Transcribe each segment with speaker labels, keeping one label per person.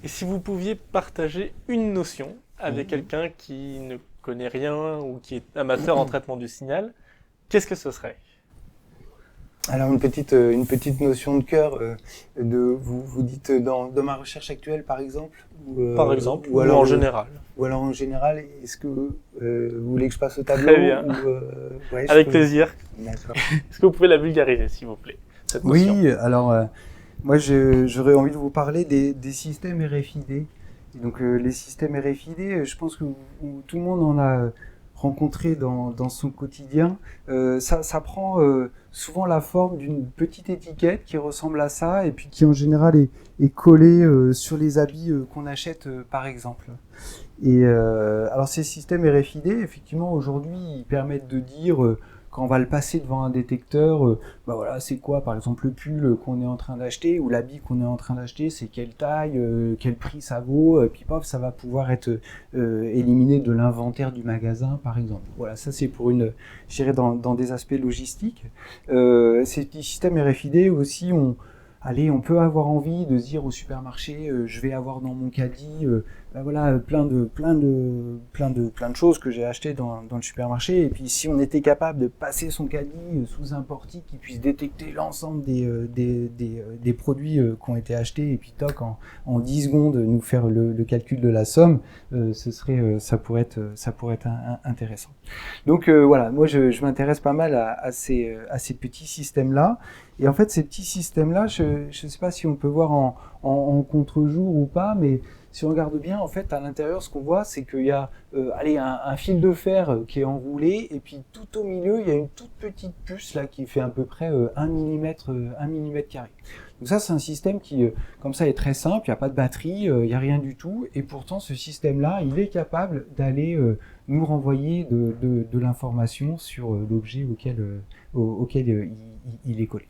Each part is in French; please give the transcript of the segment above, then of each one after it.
Speaker 1: Et si vous pouviez partager une notion avec
Speaker 2: Mhm.
Speaker 1: quelqu'un qui ne connaît rien ou qui est amateur en traitement du signal, qu'est-ce que ce serait?
Speaker 2: Alors une petite notion de cœur, vous dites dans ma recherche actuelle par exemple,
Speaker 1: Par exemple,
Speaker 2: ou
Speaker 1: ou
Speaker 2: alors
Speaker 1: en général.
Speaker 2: ou alors en général, est-ce que vous voulez que je passe au
Speaker 1: Très
Speaker 2: tableau
Speaker 1: bien.
Speaker 2: ou ouais, je
Speaker 1: Avec
Speaker 2: peux.
Speaker 1: plaisir.
Speaker 2: D'accord.
Speaker 1: Est-ce que vous pouvez la vulgariser, s'il vous plaît, cette notion?
Speaker 2: Oui, alors moi j'aurais envie de vous parler des systèmes RFID. Et donc les systèmes RFID, je pense que tout le monde en a rencontré dans son quotidien. Ça prend souvent la forme d'une petite étiquette qui ressemble à ça et puis qui en général est collée sur les habits qu'on achète par exemple. Et alors ces systèmes RFID, effectivement, aujourd'hui, ils permettent de dire, quand on va le passer devant un détecteur, bah voilà, c'est quoi, par exemple, le pull qu'on est en train d'acheter ou l'habit qu'on est en train d'acheter, c'est quelle taille, quel prix ça vaut, puis paf, ça va pouvoir être éliminé de l'inventaire du magasin, par exemple. Voilà, ça c'est pour je dirais, dans des aspects logistiques. Ces petits systèmes RFID aussi, allez, on peut avoir envie de se dire au supermarché, je vais avoir dans mon caddie, ben voilà, plein de choses que j'ai achetées dans le supermarché. Et puis, si on était capable de passer son caddie sous un portique qui puisse détecter l'ensemble des produits qui ont été achetés, et puis toc, en 10 secondes, nous faire le calcul de la somme, ça pourrait être intéressant. Donc voilà, moi je m'intéresse pas mal à ces petits systèmes-là. Et en fait, ces petits systèmes-là, je ne sais pas si on peut voir en contre-jour ou pas, mais si on regarde bien, en fait, à l'intérieur, ce qu'on voit, c'est qu'il y a un fil de fer qui est enroulé, et puis tout au milieu, il y a une toute petite puce là qui fait à peu près 1 mm carré. Donc ça, c'est un système qui, comme ça, est très simple, il n'y a pas de batterie, il n'y a rien du tout, et pourtant, ce système-là, il est capable d'aller nous renvoyer de l'information sur l'objet auquel il est collé.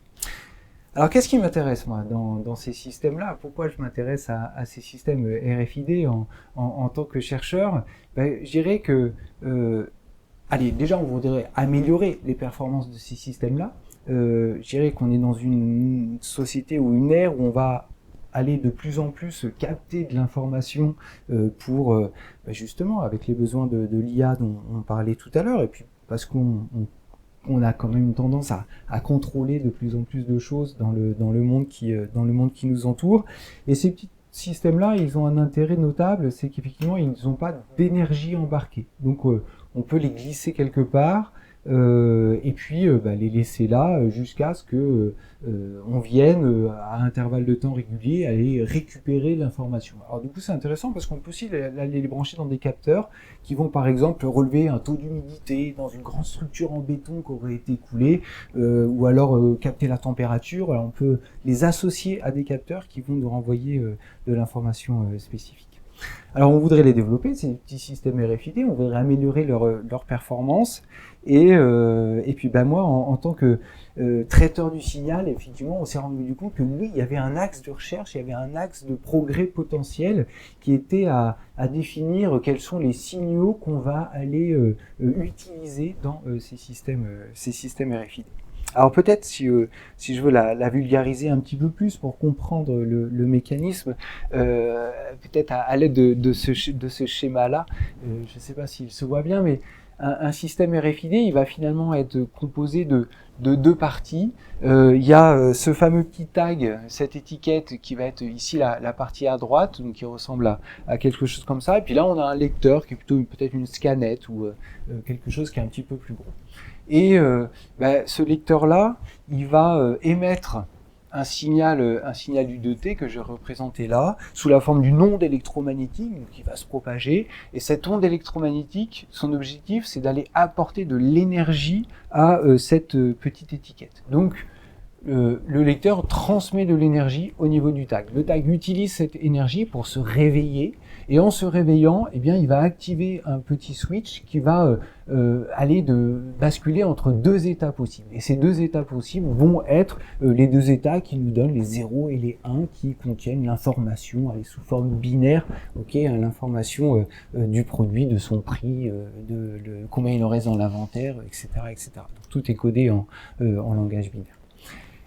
Speaker 2: Alors, qu'est-ce qui m'intéresse, moi, dans ces systèmes-là? Pourquoi je m'intéresse à ces systèmes RFID en tant que chercheur? Je dirais que, allez, déjà, on voudrait améliorer les performances de ces systèmes-là. Je dirais qu'on est dans une société ou une ère où on va aller de plus en plus capter de l'information pour, justement, avec les besoins de l'IA dont on parlait tout à l'heure, et puis parce qu'on a quand même une tendance à contrôler de plus en plus de choses dans le monde qui nous entoure. Et ces petits systèmes-là, ils ont un intérêt notable, c'est qu'effectivement, ils n'ont pas d'énergie embarquée. Donc, on peut les glisser quelque part, et puis les laisser là jusqu'à ce que on vienne à intervalles de temps réguliers aller récupérer l'information. Alors du coup c'est intéressant parce qu'on peut aussi les brancher dans des capteurs qui vont par exemple relever un taux d'humidité dans une grande structure en béton qui aurait été coulée, ou alors capter la température. Alors on peut les associer à des capteurs qui vont nous renvoyer de l'information spécifique. Alors on voudrait les développer, ces petits systèmes RFID, on voudrait améliorer leur performance. Et puis moi, en tant que traiteur du signal, effectivement, on s'est rendu compte que oui, il y avait un axe de recherche, il y avait un axe de progrès potentiel qui était à définir quels sont les signaux qu'on va aller utiliser dans ces systèmes RFID. Alors peut-être si je veux la vulgariser un petit peu plus pour comprendre le mécanisme, peut-être à l'aide de ce schéma-là, je ne sais pas s'il se voit bien, mais un système RFID, il va finalement être composé de deux parties. Il y a ce fameux petit tag, cette étiquette qui va être ici la partie à droite, donc qui ressemble à quelque chose comme ça. Et puis là, on a un lecteur qui est plutôt peut-être une scanette ou quelque chose qui est un petit peu plus gros. Et ce lecteur-là, il va émettre un signal U2T que je représentais là, sous la forme d'une onde électromagnétique qui va se propager. Et cette onde électromagnétique, son objectif, c'est d'aller apporter de l'énergie à cette petite étiquette. Donc, le lecteur transmet de l'énergie au niveau du tag. Le tag utilise cette énergie pour se réveiller, et en se réveillant, eh bien, il va activer un petit switch qui va aller basculer entre deux états possibles. Et ces deux états possibles vont être les deux états qui nous donnent les 0 et les 1 qui contiennent l'information sous forme binaire, l'information du produit, de son prix, combien il en reste dans l'inventaire, etc., etc. Donc, tout est codé en langage binaire.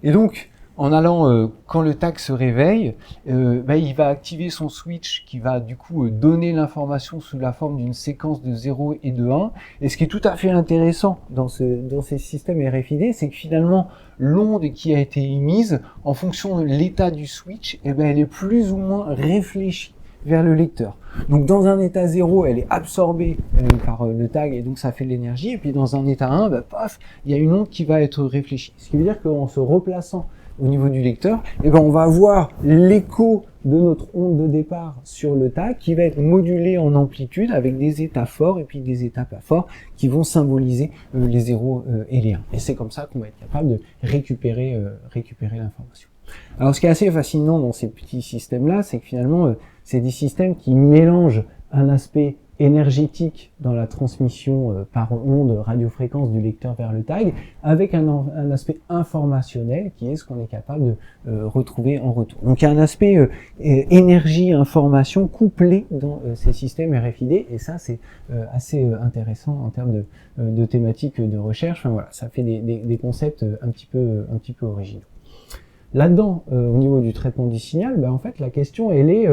Speaker 2: Et donc, en allant, quand le tag se réveille, il va activer son switch qui va du coup donner l'information sous la forme d'une séquence de 0 et de 1. Et ce qui est tout à fait intéressant dans ces systèmes RFID, c'est que finalement, l'onde qui a été émise, en fonction de l'état du switch, elle est plus ou moins réfléchie vers le lecteur. Donc dans un état 0, elle est absorbée par le tag et donc ça fait de l'énergie. Et puis dans un état 1, paf, il y a une onde qui va être réfléchie. Ce qui veut dire qu'en se replaçant au niveau du lecteur, on va avoir l'écho de notre onde de départ sur le tag qui va être modulé en amplitude avec des états forts et puis des états pas forts qui vont symboliser les 0 et les 1. Et c'est comme ça qu'on va être capable de récupérer l'information. Alors ce qui est assez fascinant dans ces petits systèmes-là, c'est que finalement, c'est des systèmes qui mélangent un aspect énergétique dans la transmission par onde radiofréquence du lecteur vers le tag avec un aspect informationnel qui est ce qu'on est capable de retrouver en retour. Donc il y a un aspect énergie-information couplé dans ces systèmes RFID et ça c'est assez intéressant en termes de thématiques de recherche. Enfin, voilà, ça fait des concepts un petit peu originaux. Là-dedans, au niveau du traitement du signal, en fait, la question, elle est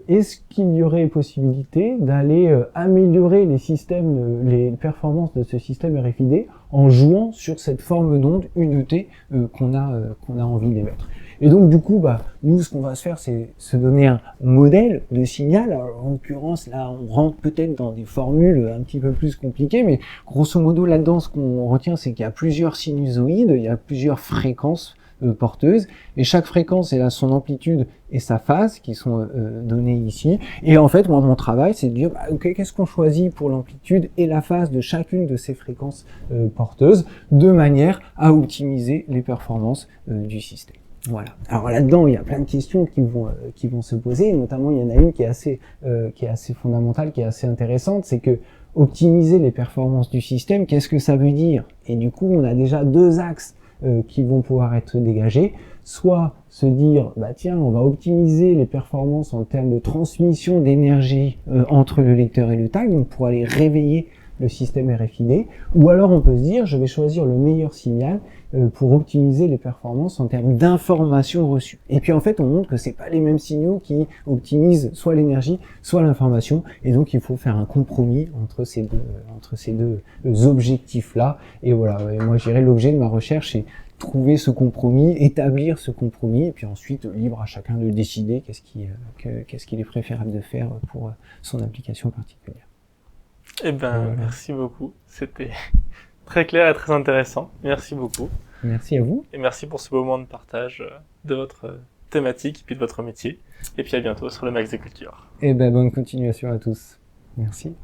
Speaker 2: est-ce qu'il y aurait possibilité d'aller améliorer les performances de ce système RFID en jouant sur cette forme d'onde UDT qu'on a envie d'émettre. Et donc, du coup, nous, ce qu'on va se faire, c'est se donner un modèle de signal. Alors, en l'occurrence, là, on rentre peut-être dans des formules un petit peu plus compliquées, mais grosso modo, là-dedans, ce qu'on retient, c'est qu'il y a plusieurs sinusoïdes, il y a plusieurs fréquences porteuse et chaque fréquence elle a son amplitude et sa phase qui sont données ici et en fait moi mon travail c'est de dire ok, qu'est-ce qu'on choisit pour l'amplitude et la phase de chacune de ces fréquences porteuses de manière à optimiser les performances du système. Voilà. Alors là-dedans, il y a plein de questions qui vont se poser, notamment il y en a une qui est assez fondamentale, qui est assez intéressante, c'est que optimiser les performances du système, qu'est-ce que ça veut dire? Et du coup, on a déjà deux axes qui vont pouvoir être dégagés, soit se dire tiens, on va optimiser les performances en termes de transmission d'énergie entre le lecteur et le tag, donc pour aller réveiller le système RFID, ou alors on peut se dire je vais choisir le meilleur signal pour optimiser les performances en termes d'informations reçues. Et puis en fait on montre que c'est pas les mêmes signaux qui optimisent soit l'énergie, soit l'information, et donc il faut faire un compromis entre ces deux objectifs-là. Et voilà, et moi je dirais l'objet de ma recherche c'est trouver ce compromis, établir ce compromis, et puis ensuite libre à chacun de décider qu'est-ce qu'il est préférable de faire pour son application particulière.
Speaker 1: Voilà. Merci beaucoup. C'était très clair et très intéressant. Merci beaucoup.
Speaker 2: Merci à vous.
Speaker 1: Et merci pour ce moment de partage de votre thématique, puis de votre métier. Et puis à bientôt sur le Max des Cultures.
Speaker 2: Et bonne continuation à tous. Merci.